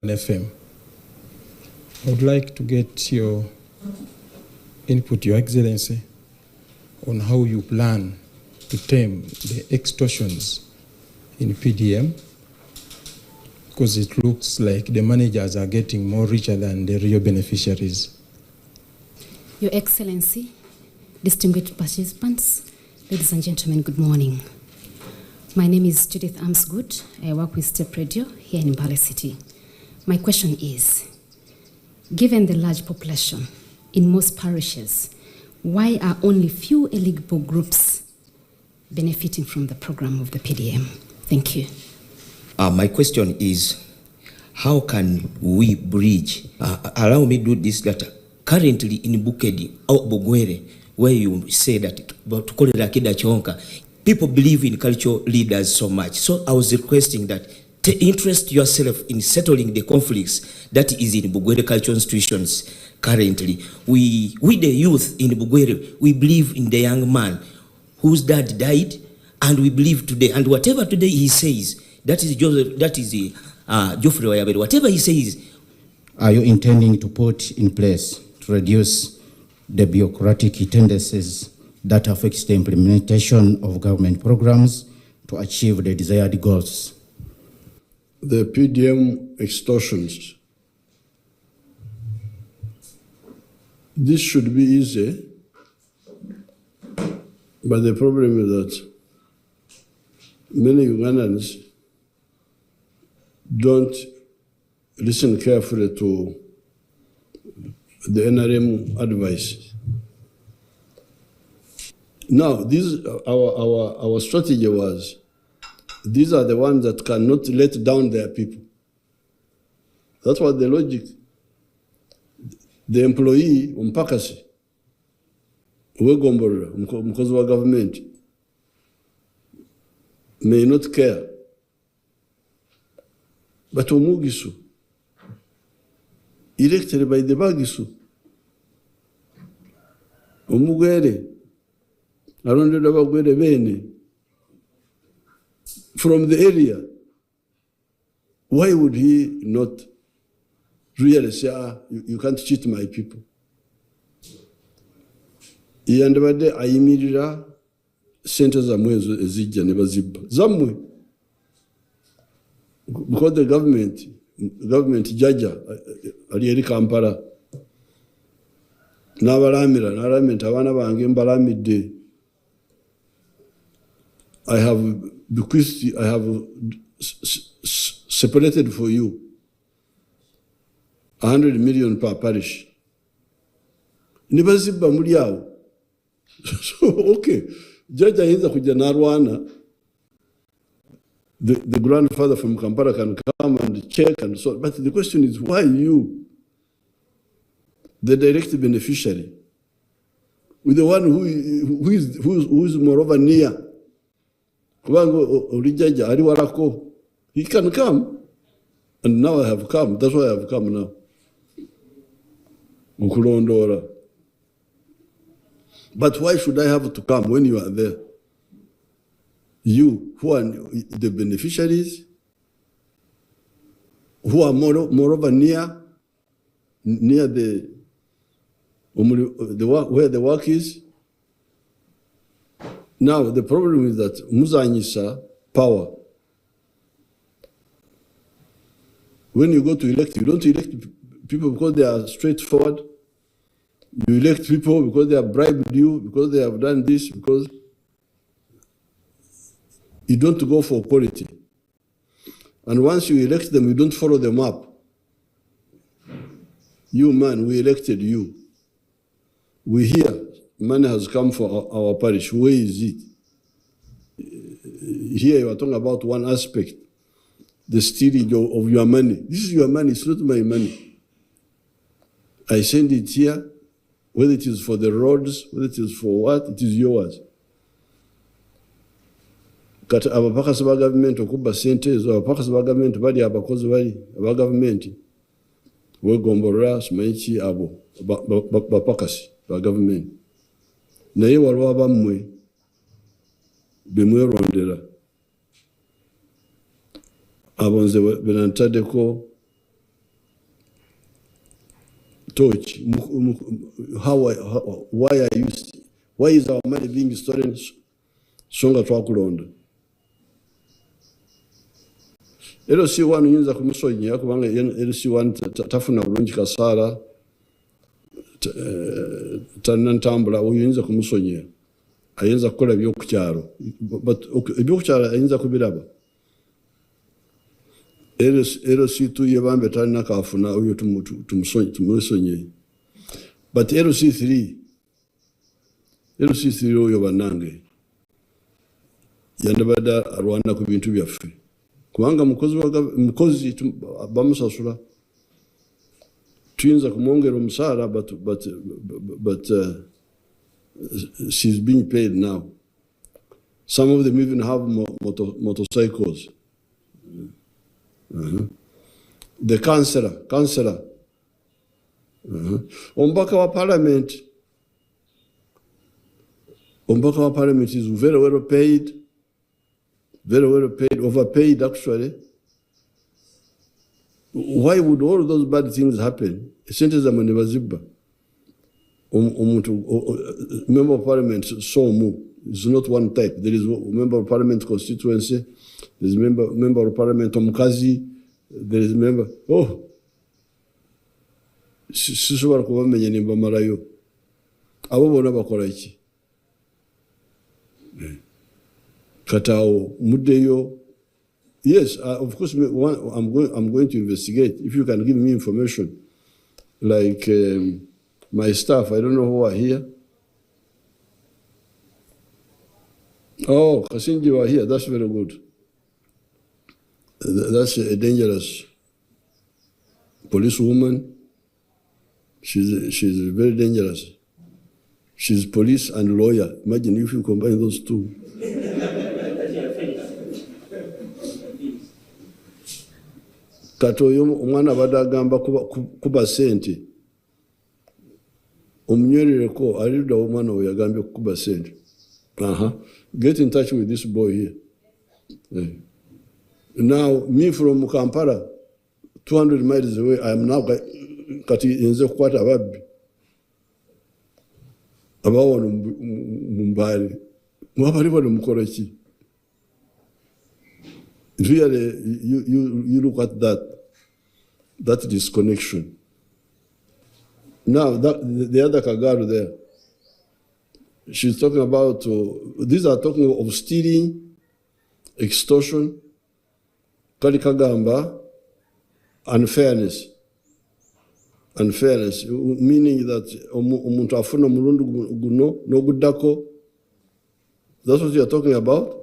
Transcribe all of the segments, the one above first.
FM. I would like to get your input, Your Excellency, on how you plan to tame the extortions in PDM, because it looks like the managers are getting more richer than the real beneficiaries. Your Excellency, distinguished participants, ladies and gentlemen, good morning. My name is Judith Amsgood. I work with Step Radio here in Mbale City. My question is, given the large population in most parishes, why are only few eligible groups benefiting from the program of the PDM? Thank you. My question is, how can we bridge? Allow me to do this, that currently in Bukedi or Bogwere, where you say that people believe in cultural leaders so much. So I was requesting that to interest yourself in settling the conflicts that is in Bugwere cultural institutions currently. We the youth in Bugwere, we believe in the young man whose dad died, and we believe today, and whatever today he says, that is Geoffrey Wayabere, whatever he says. Are you intending to put in place to reduce the bureaucratic tendencies that affects the implementation of government programs to achieve the desired goals? The PDM extortions. This should be easy, but the problem is that many Ugandans don't listen carefully to the NRM advice. Now, our strategy was, these are the ones that cannot let down their people. That's what the logic. The employee, umpakasi, uwegomborera, umukozi wa government, may not care. But umugisu, elected by the bagisu, umugwere, arondera abagwere bene, from the area, why would he not really say, you can't cheat my people? Iyandabade ayimirira sente zamwe ezijja ne bazibba. Zamwe. Because the government jaja ali eri Kampala n'abalamira abana bange mbalamidde. I have bequeathed, I have separated for you 100 million per parish. Nibazibba muri awo. So, okay. Jaja yinza kujja narwana. The grandfather from Kampala can come and check and so on. But the question is, why you, the direct beneficiary, with the one who is moreover near? He can come. And now I have come. That's why I have come now. But why should I have to come when you are there? You, who are the beneficiaries, who are moreover near the where the work is. Now, the problem is that muzanyisa power. When you go to elect, you don't elect people because they are straightforward. You elect people because they have bribed you, because they have done this, because you don't go for quality. And once you elect them, you don't follow them up. You, man, we elected you. We hear money has come for our parish. Where is it? Here you are talking about one aspect, the stealing of your money. This is your money, it's not my money. I send it here, whether it is for the roads, whether it is for what, it is yours. Kati abapakasi ba government okubba sente ezo, abapakasi ba government bali abakozi bali aba government wegomborera simanyi abo bapakasi ba government. Naye waliwo abammwe bemwerondera abo nze benantaddeko torch. Why is our money being stolen? Songa twakulonda. LC1 yinza kumusonyera kubanga LC1 tafuna bulungi kasara tanantambula oyinza kumusonyera ayinza kukola ebyokukyalo but ebyokukyalo ayinza kubiraba LC2 yebambe talina kafuna oyo tumusonyere but LC3 oyo banange yandabada arwana ku bintu byaffe kubanga mukozi bamusasula tuyinza kumwongera omusaala but she's being paid now. Some of them even have motorcycles. The councillor. Ombaka wa parliament is very well paid, overpaid actually. Why would all those bad things happen? Sente za mwene bazibba. Member of parliament is not one type. There is a member of parliament constituency, there is member of parliament omukazi, there is member. Sishobora kubamenya nimba marayo. Abo bona bakola iki? Katao mudeyo. Yes, of course, I'm going to investigate. If you can give me information, like my staff, I don't know who are here. Oh, Kasinji were here. That's very good. That's a dangerous policewoman. She's very dangerous. She's police and lawyer. Imagine if you combine those two. Katoyo omwana badagamba kuba sente omunywerereko aliruda omwana we yagambye kuba sente. Get in touch with this boy here. Now me from Kampala 200 miles away, I am now kati inze kukwata ababbi abawono mumbali mwabali bano mukola ki? Really, you look at that disconnection. Now, the other Kagaru there, she's talking about, these are talking of stealing, extortion, Kalikagamba, unfairness, meaning that omuntu afuna mulundu guno no gudako. That's what you're talking about?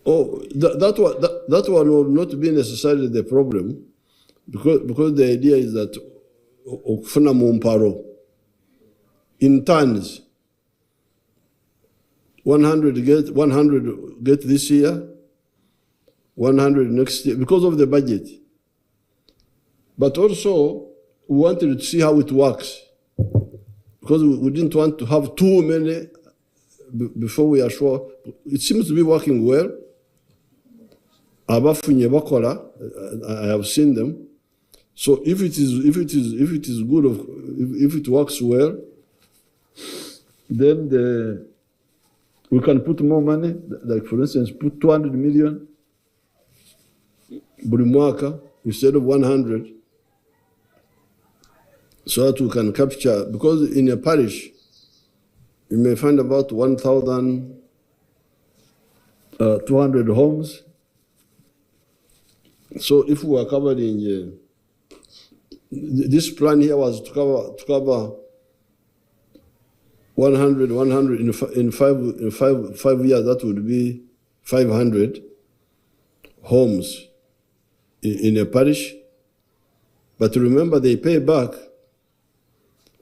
Oh, that one will not be necessarily the problem, because the idea is that okufuna mumparo in tons. 100 get this year, 100 next year, because of the budget. But also, we wanted to see how it works, because we didn't want to have too many before we are sure. It seems to be working well. Abafunye bakola, I have seen them. So if it is good, if it works well, then we can put more money. Like for instance, put 200 million buli mwaka instead of 100, so that we can capture. Because in a parish, you may find about 1,200 homes. So if we are covering, this plan here was to cover 100 in five years. That would be 500 homes in a parish. But remember, they pay back,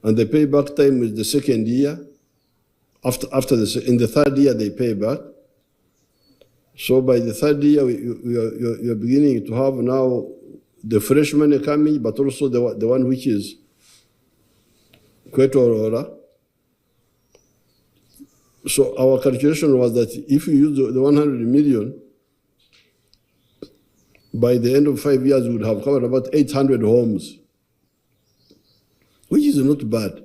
and the payback time is the second year. In the third year, they pay back. So by the third year, you're beginning to have now the fresh money coming, but also the one which is Kwetu Aurora. So our calculation was that if you use the 100 million, by the end of 5 years, we would have covered about 800 homes, which is not bad.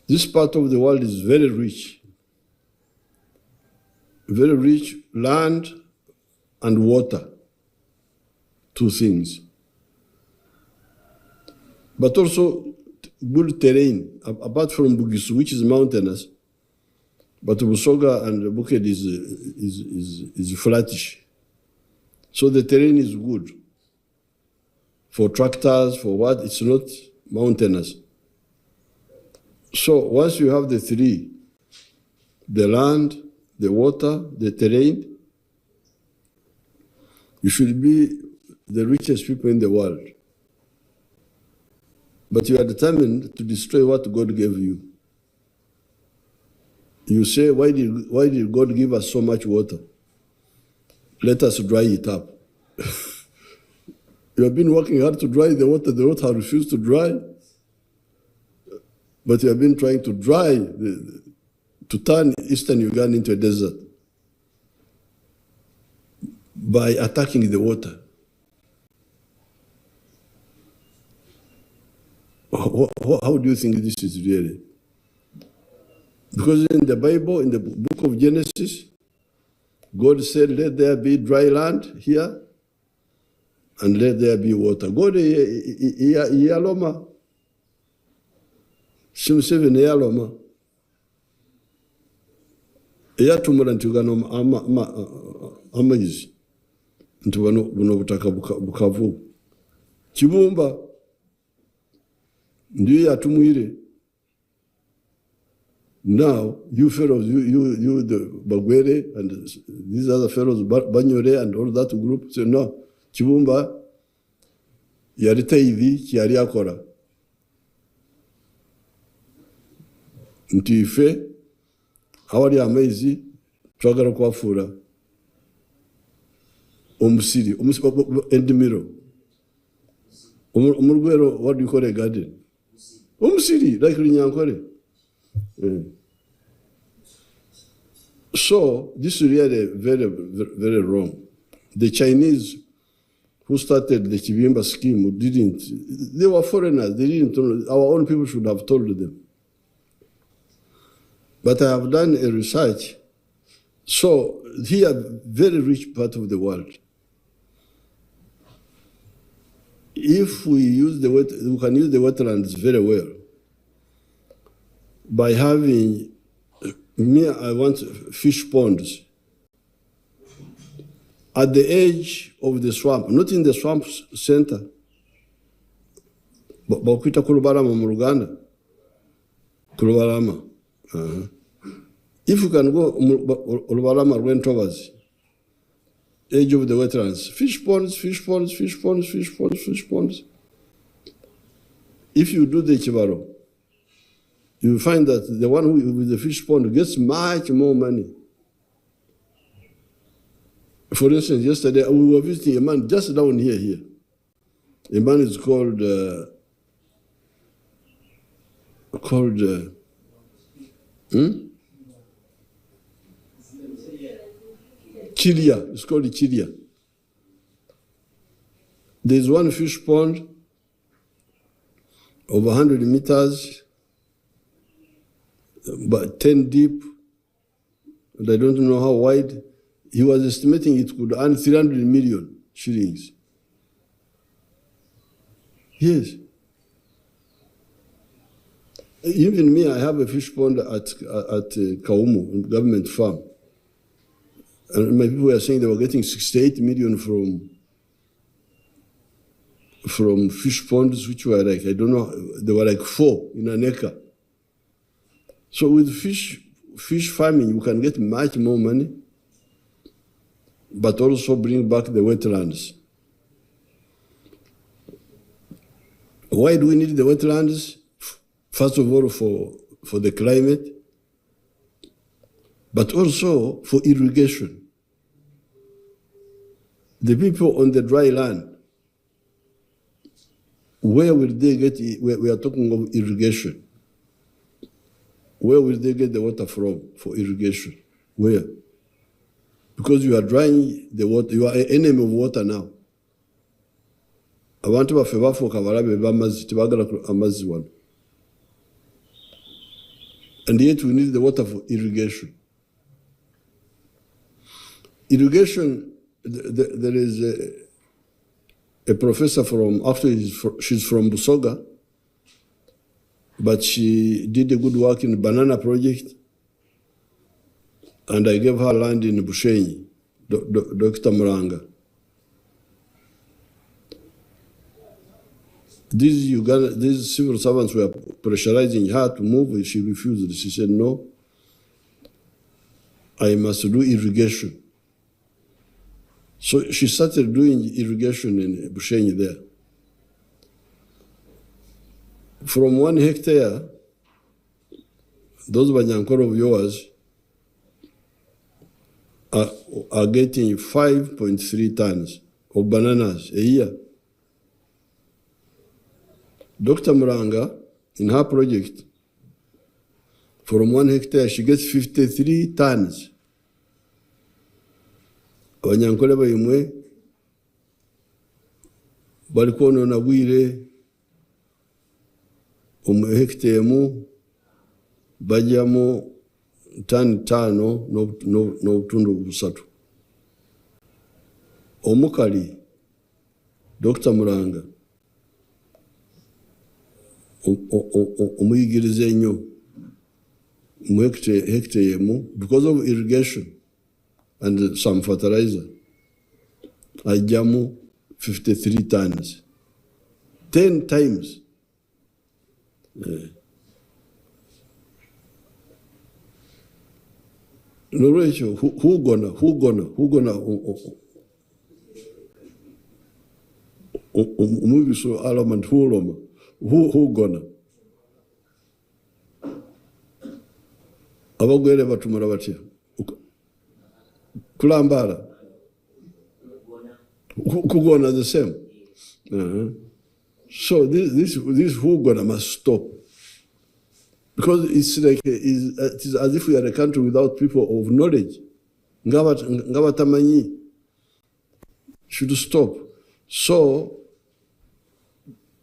This part of the world is very rich, land and water, two things. But also good terrain, apart from Bugisu, which is mountainous, but Busoga and Buked is flattish. So the terrain is good. For tractors, for what, it's not mountainous. So once you have the three, the land, the water, the terrain, you should be the richest people in the world. But you are determined to destroy what God gave you. You say, why did God give us so much water? Let us dry it up. You have been working hard to dry the water has refused to dry. But you have been trying to to turn eastern Uganda into a desert by attacking the water. How do you think this is really? Because in the Bible, in the book of Genesis, God said, let there be dry land here, and let there be water. God, Museveni yaloma. Eyatumula nti Uganda amaizi. Nti buno butaka bukavu. Kibumba ndiye yatumwire. Now, you fellows, you the Bagwere and these other fellows, Banyore and all that group, say, no, Kibumba, yarite hivi, kiari akora. Nti ife, awali amaizi, twagala kwafura. Omusiri, endimiro. Umurugwero, what do you call a garden? Omusiri, like Rinyankore. So this is really very, very wrong. The Chinese who started the Chibimba scheme didn't. They were foreigners. They didn't. Our own people should have told them. But I have done a research. So here, very rich part of the world. If we use we can use the wetlands very well. By having, I want fish ponds at the edge of the swamp, not in the swamp center. Bakwita Kulubalama mu Uganda. Kulubalama. If you can go Kulubalama Rwentovers, edge of the wetlands, fish ponds. If you do the Chibaro, you will find that the one who with the fish pond gets much more money. For instance, yesterday we were visiting a man just down here. A man is called Chilia. It's called Chilia. There's one fish pond of 100 meters, but 10 deep, and I don't know how wide. He was estimating it could earn 300 million shillings. Yes. Even me, I have a fish pond at Kaumu, government farm. And my people were saying they were getting 68 million from fish ponds, which were like, I don't know, they were like 4 in an acre. So with fish farming, you can get much more money, but also bring back the wetlands. Why do we need the wetlands? First of all, for the climate, but also for irrigation. The people on the dry land, where will they get? We are talking of irrigation. Where will they get the water from for irrigation? Where? Because you are drying the water, you are an enemy of water now. Abantu baffe bafuuka balabe b'amazzi tebagala amazzi wano. And yet we need the water for irrigation. Irrigation, there is a professor from, actually she's from Busoga, but she did a good work in the banana project, and I gave her land in Bushenyi, Dr. Muranga. These civil servants were pressurizing her to move. She refused. She said, no, I must do irrigation. So she started doing irrigation in Bushenyi there. From 1 hectare, those Banyankoro of yours are getting 5.3 tons of bananas a year. Dr. Muranga, in her project, from 1 hectare, she gets 53 tons. Abanyankole bayimwe bali kwonona bwire hectare mu bajyamu tani 5 n'obutundu 3. Omukali Dr. Muranga omuyigiriza ennyo mu hectare mu, because of irrigation and some fertilizer, ajjamu 53 tons, 10 times. Nolwekyo who gonna omubiso alamant huloma who gonna abagwere batumura batya kulambala kugona the same. So this who gonna must stop, because it's like it is as if we are a country without people of knowledge. Ngabatamanyi should stop. So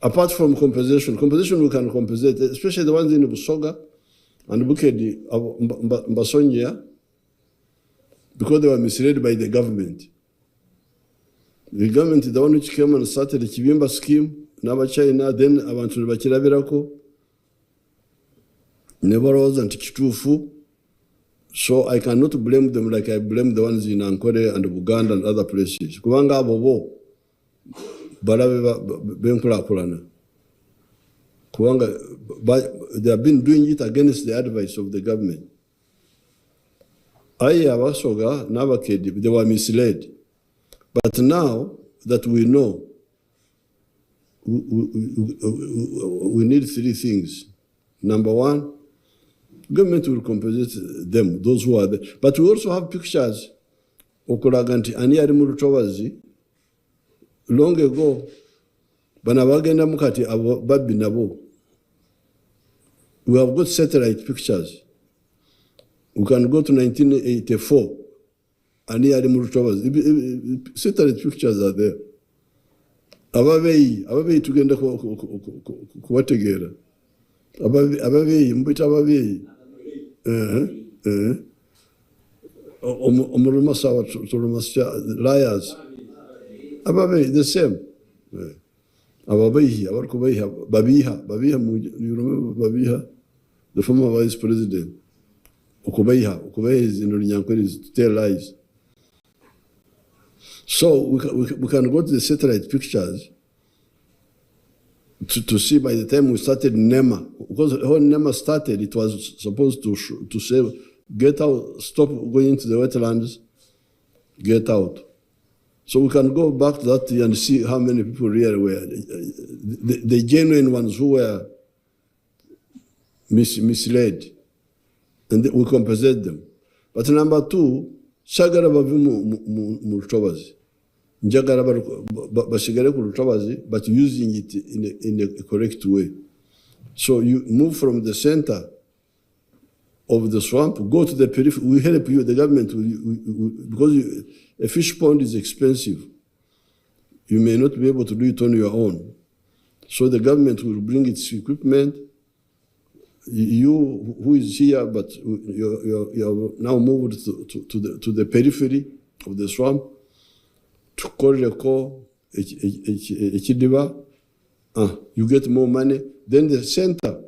apart from compensation we can compensate, especially the ones in Busoga and Bukedi, Mbasonja, because they were misled by the government. The government is the one which came and started the Chibimba scheme, Naba China, then abantu bakirabirako, never was anti-kitufu. So I cannot blame them like I blame the ones in Ankole and Uganda and other places. Kubanga abobo balabe benkulakulana. Kubanga they have been doing it against the advice of the government. Abasoga n'abakedi, they were misled. But now that we know, we need 3 things. Number 1, government will compensate them, those who are there. But we also have pictures. Okulaganti ani ari mu Lutobazi long ago, banabagenda mukati babbi nabo. We have got satellite pictures. We can go to 1984. Ani ari mu Lutobazi. Satellite pictures are there. Ababeyi tugenda kubategeera. Ababeyi mbita ababeyi. Liars. Ababeyi, the same. Ababeyi, Babiha, you remember Babiha, the former vice president. Okubeyiha is in Runyankore, is to tell lies. So we can go to the satellite pictures to see by the time we started NEMA. Because when NEMA started, it was supposed to say, get out, stop going into the wetlands, get out. So we can go back to that and see how many people really were, the genuine ones who were misled, and we compensate them. But number 2, Sagara bavi mu Lutobazi. Njagara basigare ku Lutobazi, but using it in a correct way. So you move from the center of the swamp, go to the periphery. We help you, the government, because a fish pond is expensive. You may not be able to do it on your own. So the government will bring its equipment. You, who is here, but you're now moved to the periphery of the swamp, to Koreko, Echidiba, you get more money. Then the center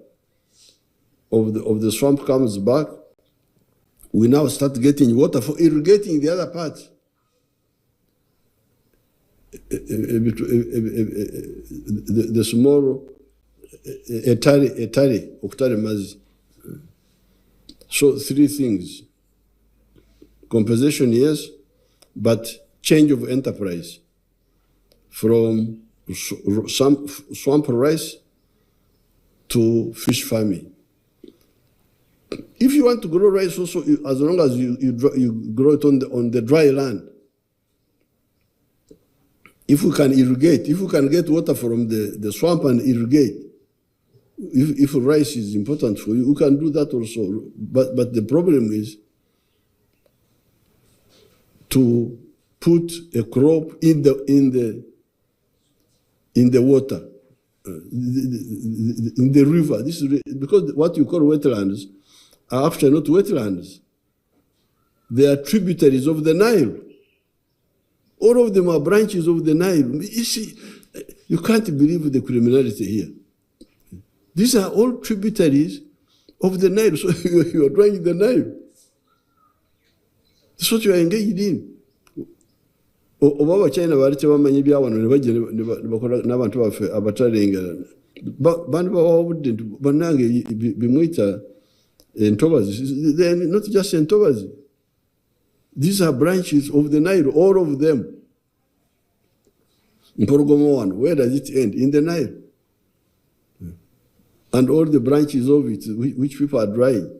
of the swamp comes back. We now start getting water for irrigating the other part. The small Oktare Mazi. So 3 things. Compensation, yes, but change of enterprise from swamp rice to fish farming. If you want to grow rice also, as long as you grow it on the dry land, if we can irrigate, if we can get water from the swamp and irrigate, if rice is important for you, we can do that also. But the problem is to put a crop in the water, in the river. This is because what you call wetlands are actually not wetlands. They are tributaries of the Nile. All of them are branches of the Nile. You see, you can't believe the criminality here. These are all tributaries of the Nile. So you are drawing the Nile. That's what you are engaged in. Obaba China barite bamenye byabano ne bagire bakora nabantu bafe abatarengerana. Bantu bawudde banange bimwita entobazi. They are not just entobazi. These are branches of the Nile, all of them. Mporogomo one, where does it end? In the Nile. And all the branches of it, which people are drying.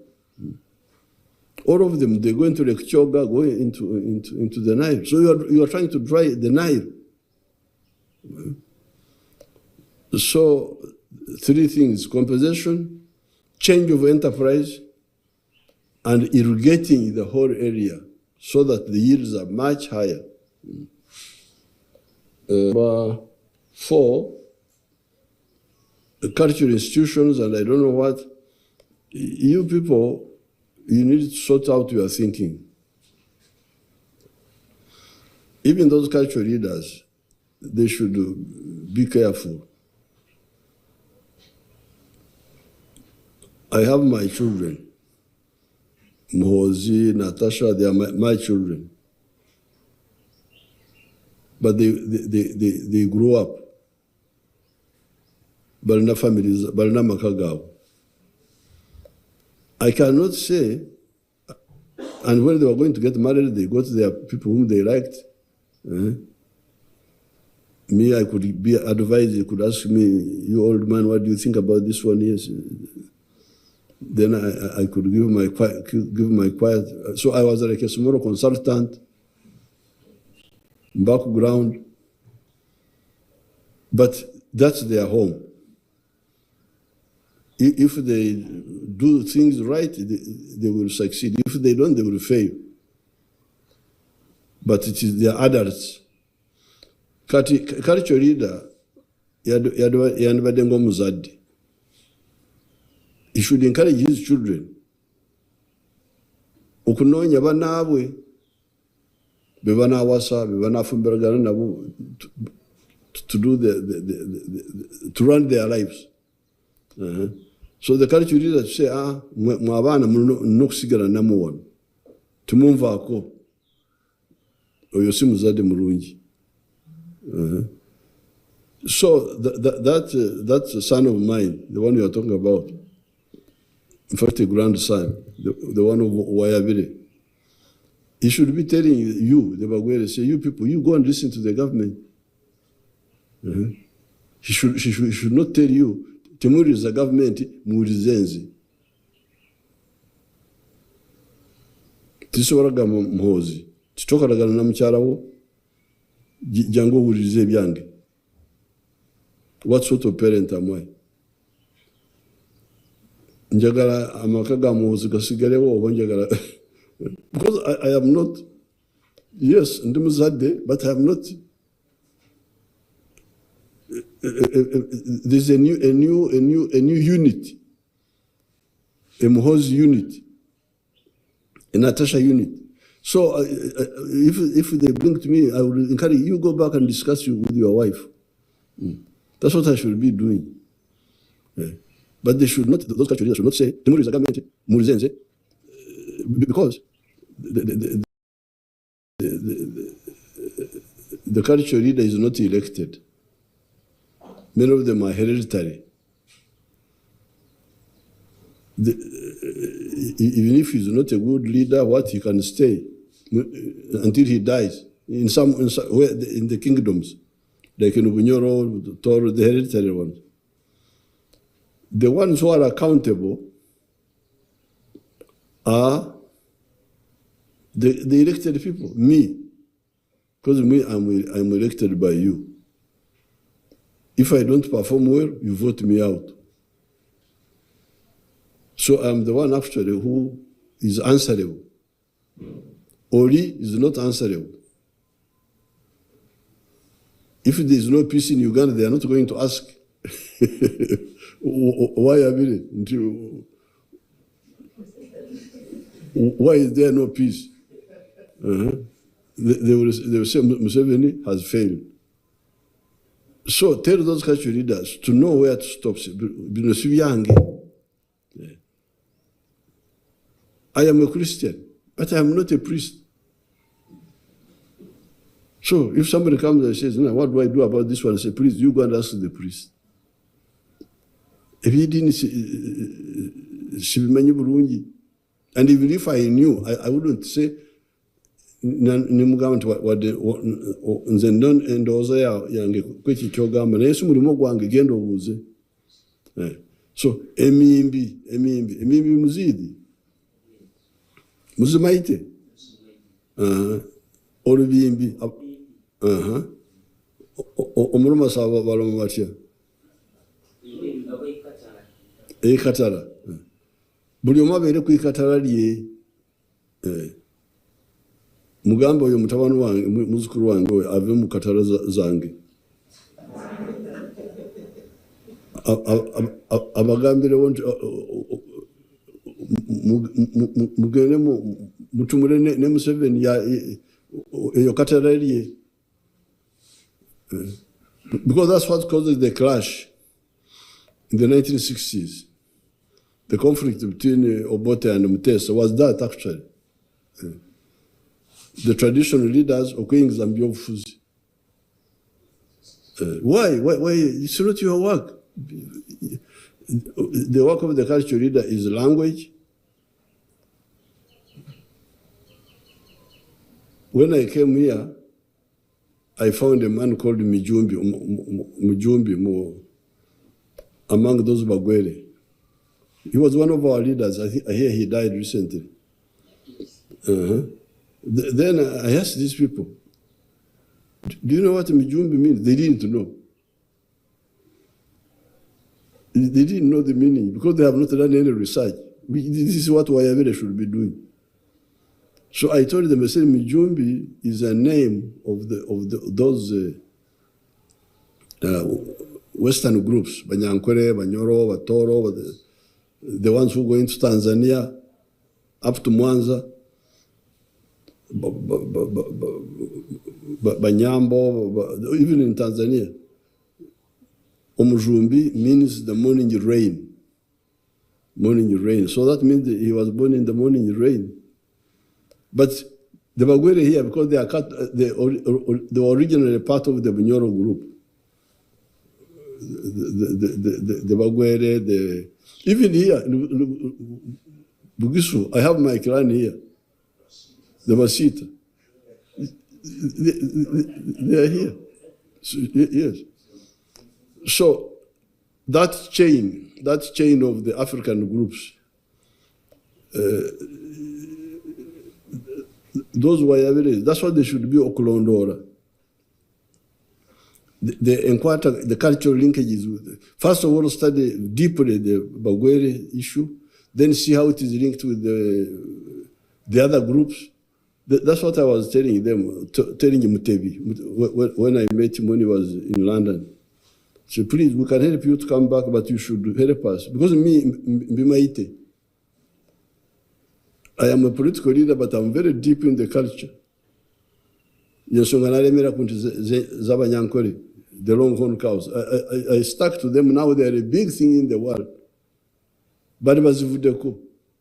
All of them, they go into Lake Choga, go into the Nile. So you are trying to dry the Nile. So 3 things: compensation, change of enterprise, and irrigating the whole area so that the yields are much higher. 4, cultural institutions, and I don't know what. You people, you need to sort out your thinking. Even those cultural leaders, they should be careful. I have my children. Mohozi, Natasha, they are my children. But they grow up. Balna families, Balna Makagao. I cannot say, and when they were going to get married, they got their people whom they liked. Me, I could be advised, you could ask me, you old man, what do you think about this one? Yes. Then I could give my quiet. So I was like a small consultant, background, but that's their home. If they do things right, they will succeed. If they don't, they will fail. But it is their adults. Culture leader, Yanbadengo Muzadi. He should encourage his children. Okunonya banabwe, bebana wasa, bebana fumberagana nabu, to do to run their lives. So the culture leaders say, mwabana munokusigala namuwano. Tumumva ako. Oyo si muzade mulungi. So that's a son of mine, the one you are talking about. In fact, a grandson, the one of Wayabire. He should be telling you, the Bagwere, say, you people, you go and listen to the government. He should not tell you, Temuri is the government, Murizenzi. Tisoraga Mhozi. Titokaraga na mcharawo, jango urize byange. What sort of parent am I? njagala amaka ga muhozi gasigarewo oba njagala because I am not, yes, ndi muzadde, but I am not. There's a new unit, a Muhozi unit, a Natasha unit. So if they bring to me, I will encourage you, go back and discuss with your wife. That's what I should be doing. Yeah. But they should not, those culture leaders should not say, because the culture leader is not elected. Many of them are hereditary. Even if he's not a good leader, he can stay until he dies in the kingdoms, like in Bunyoro, Toro, the hereditary ones. The ones who are accountable are the elected people, me, because I'm elected by you. If I don't perform well, you vote me out. So I'm the one actually who is answerable. Ori is not answerable. If there is no peace in Uganda, they are not going to ask why is there no peace? They will say Museveni has failed. So tell those culture leaders to know where to stop. I am a Christian, but I am not a priest. So if somebody comes and says, "No, what do I do about this one?" I say, "Please, you go and ask the priest." If he didn't, and even if I knew, I wouldn't say, nze endowooza yange kweki kyogamba naye si mulimu gwange genda obuuze. So emimbi muzidi muzimaite olubimbi omuluma saba baloma batya ekatala buli omu abeere ku ikatala lye. Mugambe oyo mutabani wange muzukulu wange oyo ave mu katala zange abagambirewo nti mugende mutumule ne Museveni eyo katala lye, because that's what causes the clash in the 1960s. The conflict between Obote and Mutesa was that actually. The traditional leaders Okwing Zambia Fuzi. Why? It's not your work. The work of the cultural leader is language. When I came here, I found a man called Mujumbi among those Bagwere. He was one of our leaders. I hear he died recently. Then I asked these people, do you know what Mijumbi means? They didn't know. They didn't know the meaning because they have not done any research. This is what Wayavere should be doing. So I told them, I said, Mijumbi is a name of those Western groups, Banyankore, Banyoro, Batoro, the ones who go into Tanzania, up to Mwanza, Banyambo, even in Tanzania. Omujumbi means the morning rain. Morning rain. So that means that he was born in the morning rain. But the Bagwere here, because they are they were originally part of the Bunyoro group. The Bagwere, even here, Bugisu, I have my clan here. The Masita. They are here. So, yes. So that chain of the African groups, those Wayavere, that's what they should be Okulondora. they inquire the cultural linkages. First of all, study deeply the Bagwere issue, then see how it is linked with the other groups. That's what I was telling them, telling Mutebi when I met him when he was in London. So please, we can help you to come back, but you should help us. Because me, I am a political leader, but I'm very deep in the culture. The longhorn cows. I stuck to them. Now they are a big thing in the world. Bari bazivudeko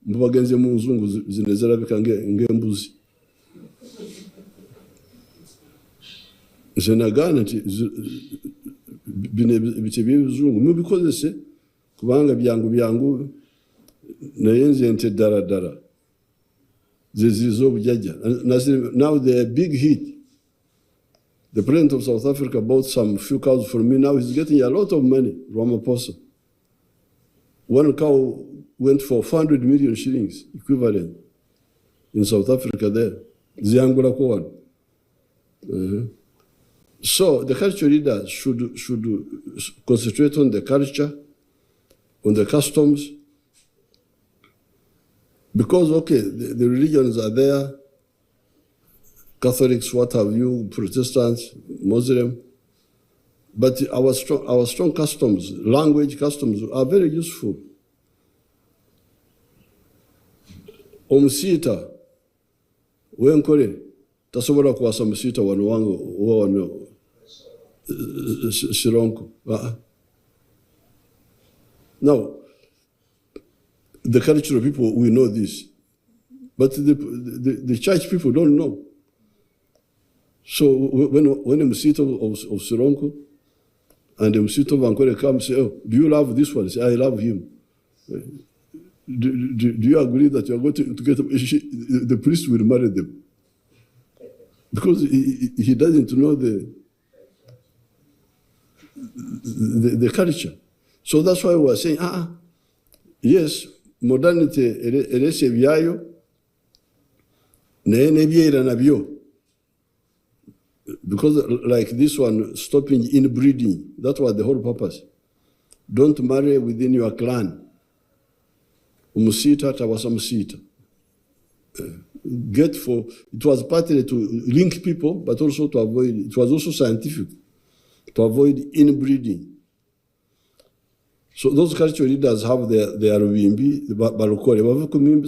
mubagenze mu nzungu zinezerabika ngembuzi. Zenagana bice by'ibizungu mubikozese kubanga byangu nayenze nte daradara zizo bujajja. Now they are a big hit. The president of South Africa bought some few cows for me. Now he's getting a lot of money, Ramaphosa. One cow went for 400 million shillings equivalent in South Africa there. Ziangula Kowan. So the culture leaders should concentrate on the culture, on the customs, because, okay, the religions are there, Catholics, what have you, Protestants, Muslim, but our strong customs, language customs are very useful. Omusita, wenkore, tasobola kuwasa musita wano wangu Sironko. Now, the cultural people, we know this, but the church people don't know. So when a Musita of Sironko and the Musita of Ankore come and say, oh, do you love this one? I say, I love him. Do you agree that you are going to get the priest will marry them? Because he doesn't know the culture. So that's why we are saying, yes, modernity erese byayo ne byera nabyo. Because like this one, stopping inbreeding, that was the whole purpose. Don't marry within your clan. Umusita tawasa musita. It was partly to link people, but also to avoid, it was also scientific, to avoid inbreeding. So those cultural leaders have their wimbi, the balokore, bavukumimbi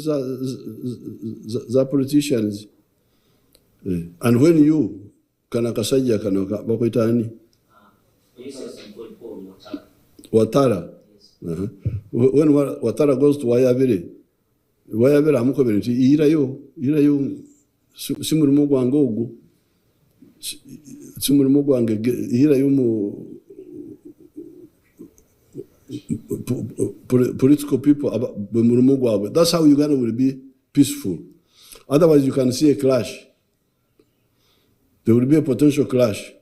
za politicians. And when you, kana kasajja kana bakwitani? Watara. When Watara goes to Wayabere amukobere nti irayo simurimo gwange ogu simurimo gwange irayo mu political people murimo gwawe. That's how Uganda will be peaceful. Otherwise you can see a clash. There will be a potential clash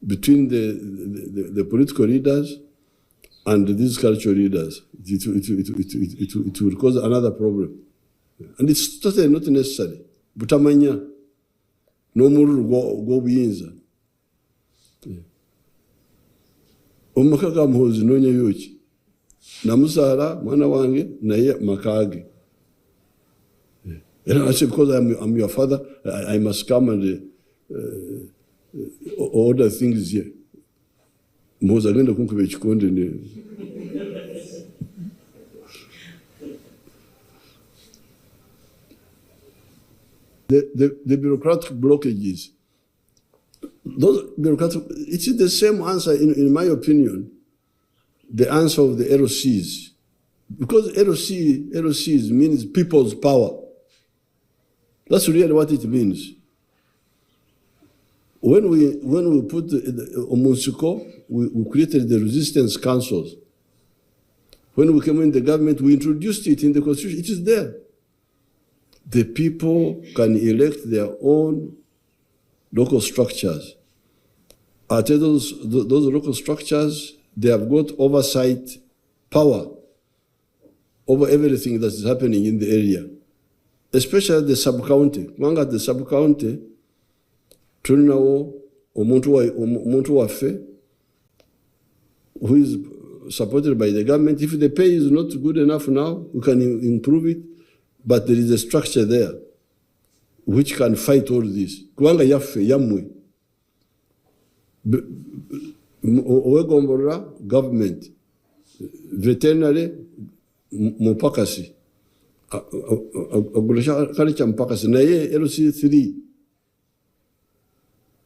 between the political leaders and these cultural leaders. It will cause another problem. And it's totally not necessary. Butamanya, no mururu go biyinza. Omukaka muhozi nonya yoki. Namusara, mwana wange, naye makage. And I say, because I'm your father, I must come and order things here. Muhozi agenda kunkuba ekikonde ne. The bureaucratic blockages, those bureaucratic, it's the same answer, in my opinion, the answer of the LOCs. Because LOCs means people's power. That's really what it means. When we put Omunsiko, we created the resistance councils. When we came in the government, we introduced it in the constitution. It is there. The people can elect their own local structures. At those local structures, they have got oversight power over everything that is happening in the area, especially the sub-county. Among the sub-county, Trinao omuntu waffe who is supported by the government. If the pay is not good enough now, we can improve it, but there is a structure there which can fight all this. Kubanga yaffe yamwe owegomborera government, veterinary mupakasi, agriculture mupakasi, naye LC3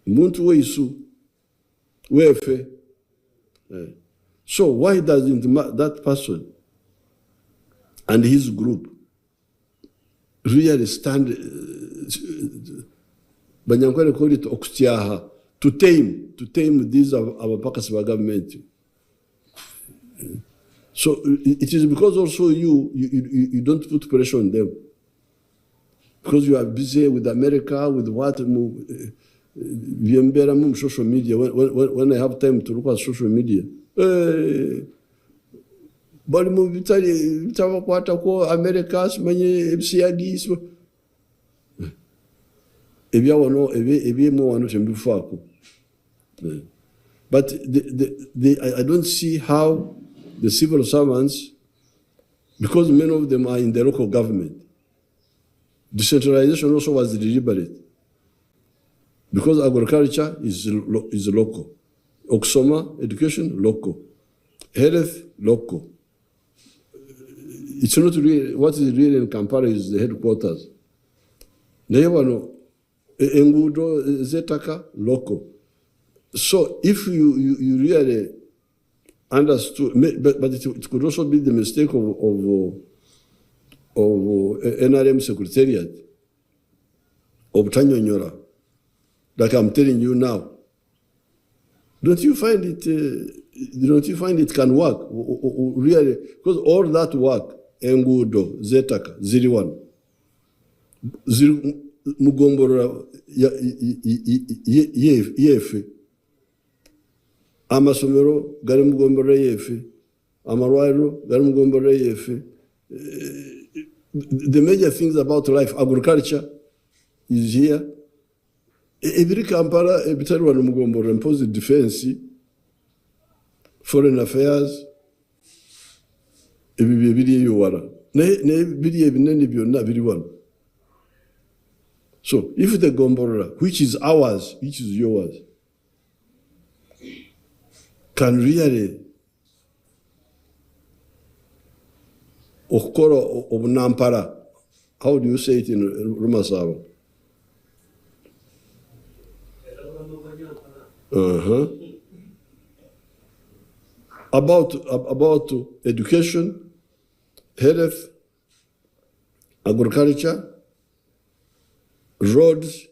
muntu weisu wefe. So why doesn't that person and his group really stand, Banyankwere call it okutyaha, to tame these abapakasi ba government? So it is because also you don't put pressure on them, because you are busy with America, with what social media. When I have time to look at social media, bali mu bitabakwata ko America simanye ebisiyagi ebyawano ebyemu wano tembifaako. But I don't see how the civil servants, because many of them are in the local government, decentralization also was deliberate, because agriculture is local, okusoma, education, local, health, local. It's not really, what is really in Kampala is the headquarters. Naye wano enguudo zetaka, local. So if you really understood, but it could also be the mistake of NRM Secretariat, of Tanyonyora, like I'm telling you now. Don't you find it can work? Really? Because all that work, engudo, zetaka, ziriwan, mugombora yefe, amasomero gari mugombora yefe, amarwairo gari mugombora yefe. The major things about life, agriculture is here. Every Kampala, ebitari wano mugombora, impose defense, foreign affairs, ebibye biri yowara. Ne biri ebinene byonna biri wano. So if the gombora, which is ours, which is yours, can really okoro obunampara, how do you say it in Rumasaba? About education, health, agriculture, roads,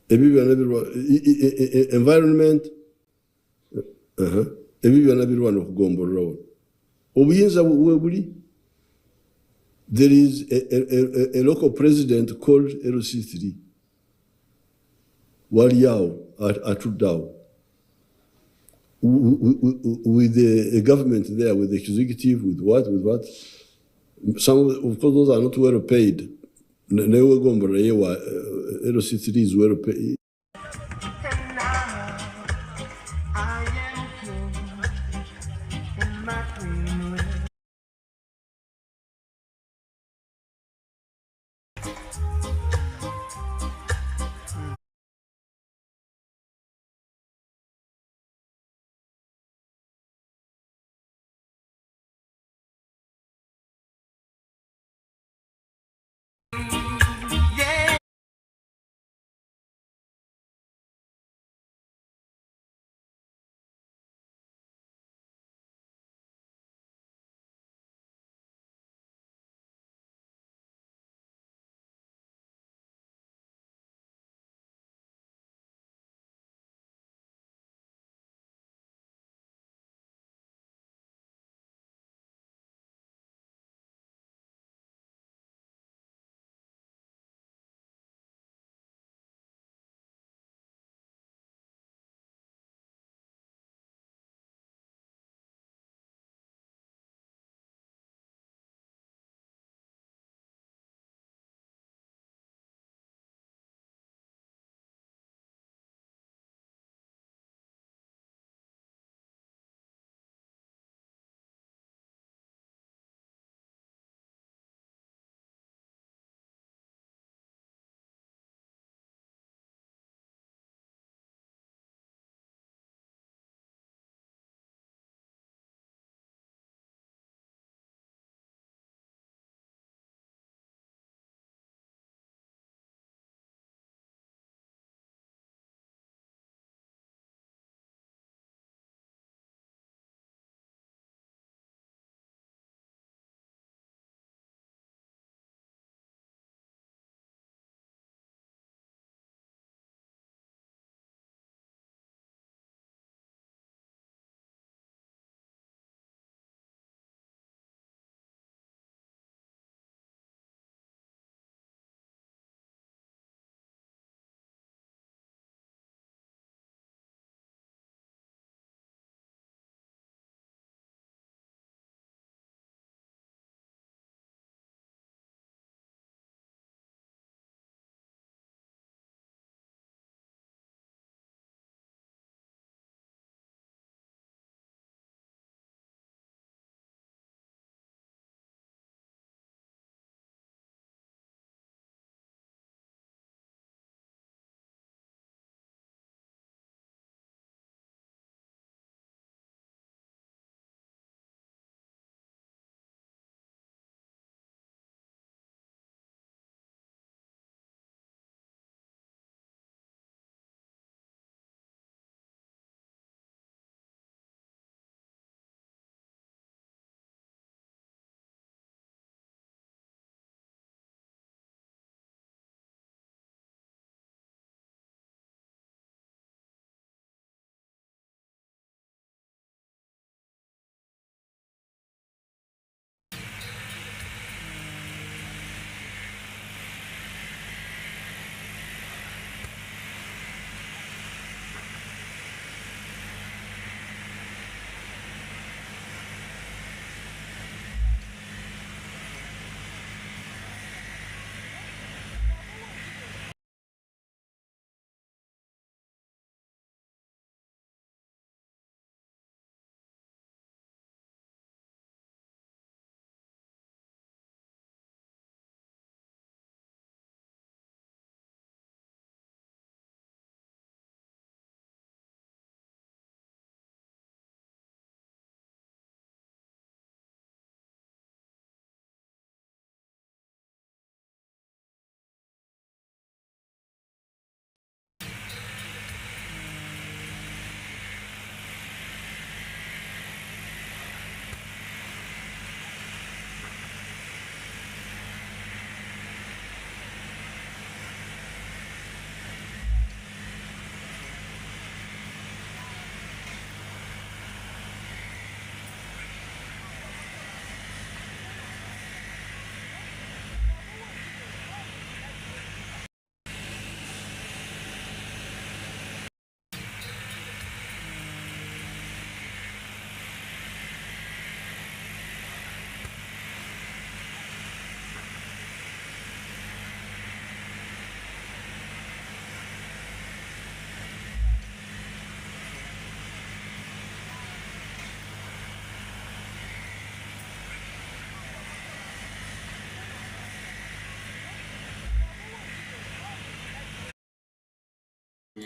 environment, everyone of Gombo Road. There is a local president called LC3. Waliao Atudao. With the government there, with the executive, with what? Some of course those are not well paid. LC3 is well paid.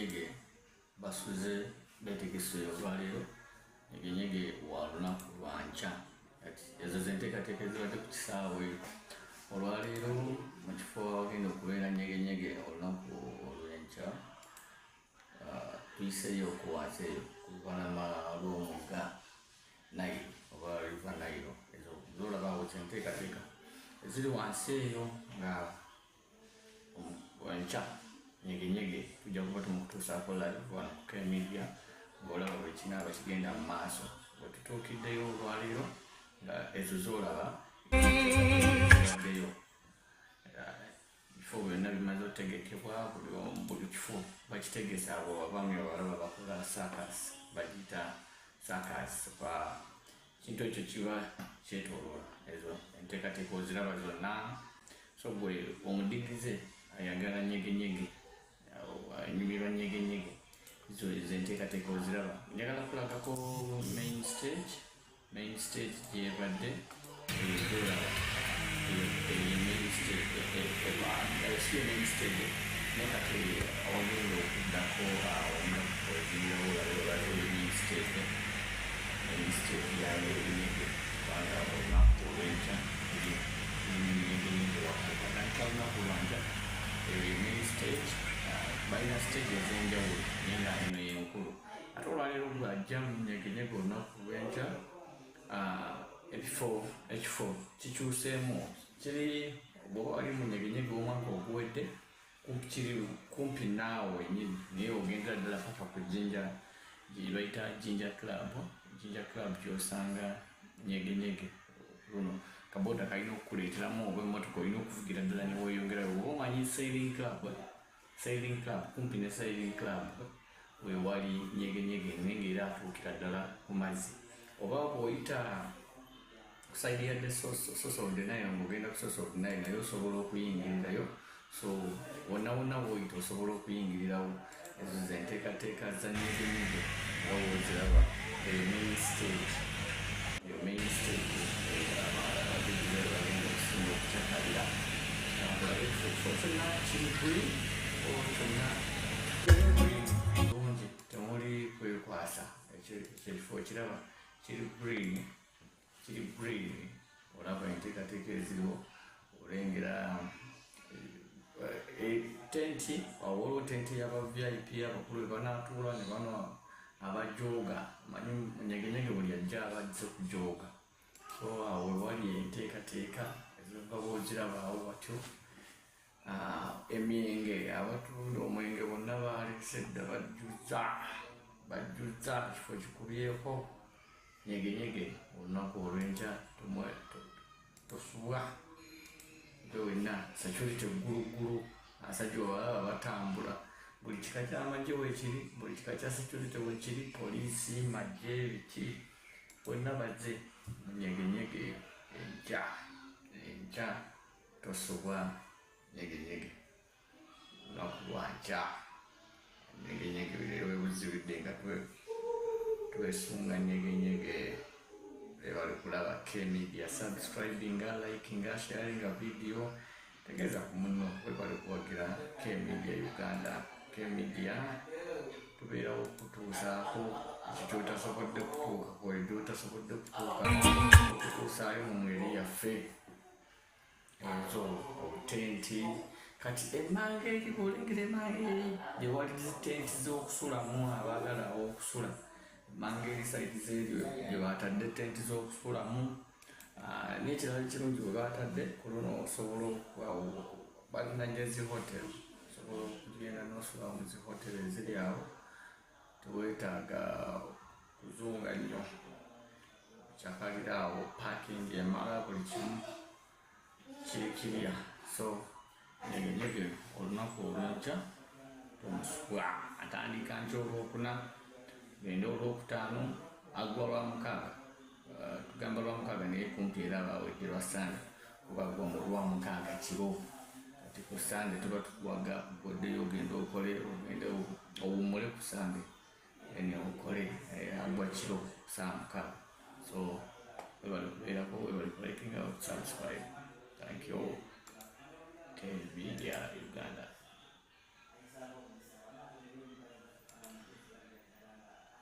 nyegenyege basuze betegese olwaleero nyegenyege wa lunaku lwa nkya kati ezo zenteekateeka ezibadde ku kisaawe olwaleero mu kifo awagenda okubeera nyegenyege olunaku olw'enkya tuyiseeyo okuwaza eyo ku lubalama lw'omugga Nile oba river Nile ezo zolabaawo zenteekateeka eziri wansi eyo nga enkya nyegenyege tujja kuba tumukutuusaako live wano ku K-Media ng'olaba buli kinaaba kigenda mu maaso bwe tutuukiddeyo olwaleero nga ezo zolaba baddeyo ebifo byonna bimaze otegekebwa buli kifo bakitegesa abo abaami abalaba bakola sakas bagiyita sakas kintu ekyo kiba kyetooloola ezo enteekateeka oziraba zonna so gwe omudigize ayagala nyegenyege anyumirwa nyegenyege izo zenteekateeka oziraba njagala kulagako main stage gyebadde ezolaba main stage nekate awagenda okuddako main stage yayenyege kubanga olunaku olw'enkya nyegenyege wakatandika olunaku lwanja main stage balina stage ez'enjawulo naye nga eno yenkulu ate olwaleero bw'ajja mu nyegenyege olunaku lw'enkya ekifo kikyuseemu kiri bw'oba wali mu nyegenyege omwaka oguwedde kiri kumpi naawe wenyini naye ogendera ddala paka ku jinja gye bayita jinja club gy'osanga nyegenyege luno kaboda kalina okukuleeteramu oba emmotoka olina okuvugira ddala ne weeyongerayo oba omanyi sailing club kumpi ne sailing club wewali nyegenyege nengaera atuukira ddala ku mazzi oba bw'oyita kusaidi yadde source of the Nile ng'ogenda ku source of the Nile naye osobola okuyingirirayo so wonna bw'oyita osobola okuyingirirawo ezo zenteekateeka za nyegenyege nga wooziraba main stage bagenda okusinga okukyakalira ekifo kyonna kiri green kyonna bulungi temuli kwekwasa ekifo kiraba kiri green olaba enteekateeka eziriwo olengera tenti waliwo tenti y'aba VIP abakulu banaatuula ne bano abajooga manyi nyegenyege buli ajja abazze kujooga so awo wewali enteekateeka eziva boozirabaawo batyo emyenge abatunda omwenge bonna baalesedda bajjuza ekifo kikubyeko nyegenyege olunaku olw'enkya tosubwa gwe wenna security gulugulu asajja obalaba batambula buli kika ky'amagye weekiri buli kika kya security weekiri poliisi magye biki bonna bazze mu nyegenyege enkya tosubwa nyegenyege olunaku lwa nkya nyegenyege leero webuziridde nga twesunga nyegenyege bali kulaba K-Media subscribinga likinga sharinga video tegeeza ku munno webali kuwagira K-Media Uganda K-Media tubeerawo okutuusaako ekyotasobodde kutuuka kwegyotasobodde okutuusaayo mu ngeri yaffe ezo obutenti kati emmanga eri bwolengera emmanga eri gye wali zitenti z'okusulamu abaagala okusula emmanga eri saidi z'eryo gye batadde tenti z'okusulamu n'ekirala kirungi bwe batadde ku luno osobola okubawo balina zi hotel osobola okugenda n'osulamu mu zi hotel eziri awo teweetaaga kuzunga nnyo kyakalira awo parking emala buli kimu kirikirya so nyegenyege olunaku olw'enkya tomusubwa atandika nkya olwokuna genda olwokutaano agwa lwamukaaga tugamba lwamukaaga naye kumpi era abawedde lwa sande kuba gwa mu lwamukaaga kiro kati ku sande tuba tukwaga goddeyo ogenda okole ogende owummule ku sande ene okole agwa kiro saa mukaaga so webali kubeerako webali kulikinga subscribe thank you K-Media Uganda.